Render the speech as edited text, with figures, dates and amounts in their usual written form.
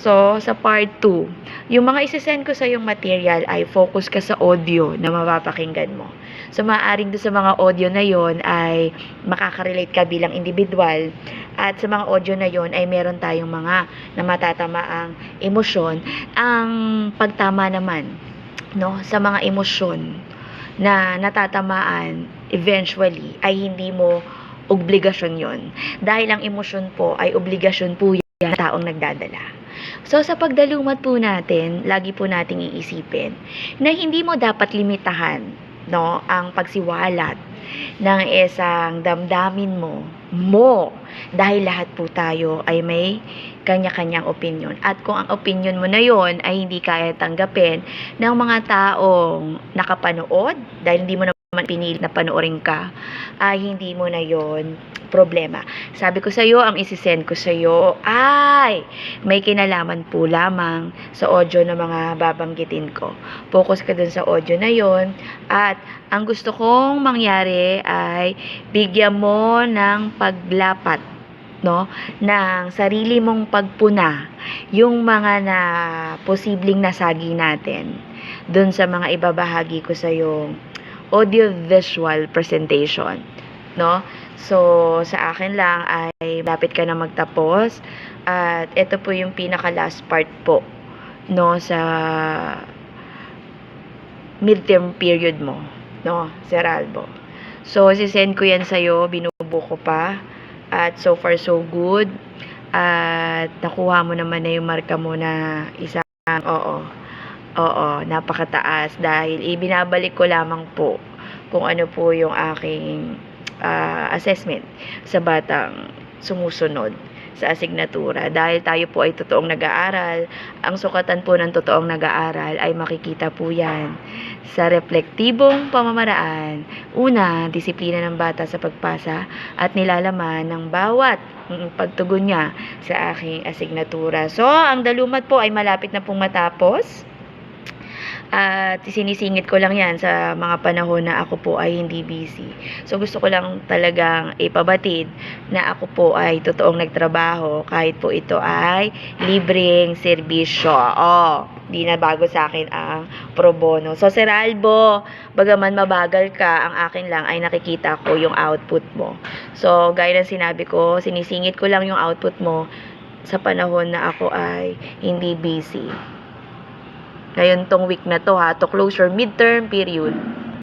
So, sa part 2, yung mga isi-send ko sa yung material ay focus ka sa audio na mapapakinggan mo. So, maaaring doon sa mga audio na yon ay makaka-relate ka bilang individual, at sa mga audio na yon ay meron tayong mga na matatamaang emosyon. Ang pagtama naman, no, sa mga emosyon na natatamaan eventually ay hindi mo obligasyon yon, dahil ang emosyon po ay obligasyon po yan ng taong nagdadala. So, sa pagdalumat po natin, lagi po nating iisipin na hindi mo dapat limitahan, no, ang pagsiwalat ng isang damdamin mo, dahil lahat po tayo ay may kanya-kanyang opinyon. At kung ang opinyon mo na yon ay hindi kaya tanggapin ng mga taong nakapanood, dahil hindi mo naman pinili na panoorin ka, ay hindi mo na yon problema. Sabi ko sa iyo, ang isi-send ko sa iyo ay may kinalaman po lamang sa audio na mga babanggitin ko. Focus ka dun sa audio na yon, at ang gusto kong mangyari ay bigyan mo ng paglapat, no, ng sarili mong pagpuna yung mga na posibleng nasagi natin dun sa mga ibabahagi ko sa yung audio visual presentation, no. So, sa akin lang ay lapit ka na magtapos, at ito po yung pinaka last part po, no, sa midterm period mo, no, Sir Albo. So, sisend ko yan sa'yo, binubo ko pa, at so far so good, at nakuha mo naman na yung marka mo na isang oo, napakataas, dahil ibinabalik ko lamang po kung ano po yung aking assessment sa batang sumusunod sa asignatura. Dahil tayo po ay totoong nag-aaral, ang sukatan po ng totoong nag-aaral ay makikita po yan sa reflektibong pamamaraan. Una, disiplina ng bata sa pagpasa at nilalaman ng bawat pagtugon niya sa aking asignatura. So, ang dalumat po ay malapit na pong matapos. At sinisingit ko lang yan sa mga panahon na ako po ay hindi busy. So, gusto ko lang talagang ipabatid na ako po ay totoong nagtrabaho, kahit po ito ay libreng serbisyo. Di na bago sa akin ang pro bono. So, Sir Albo, bagaman mabagal ka, ang akin lang ay nakikita ko yung output mo. So, gaya ng sinabi ko, sinisingit ko lang yung output mo sa panahon na ako ay hindi busy. Ngayon tong week na to, to close your midterm period.